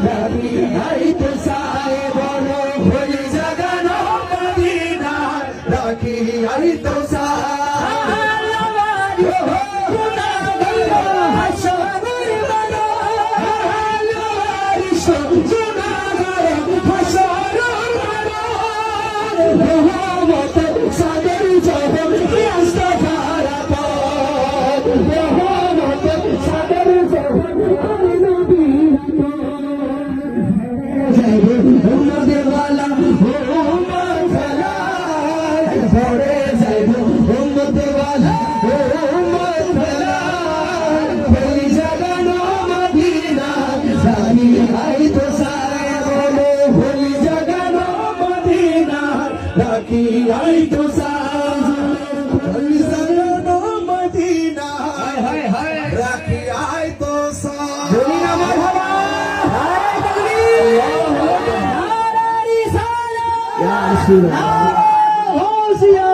রাখি আই তো সাই বলো ভুলি জাগানো মদিনা রাখি আই তো রাখি আই তো ভুলি জাগানো মদিনা রাখি আই তো Ya Rasulullah.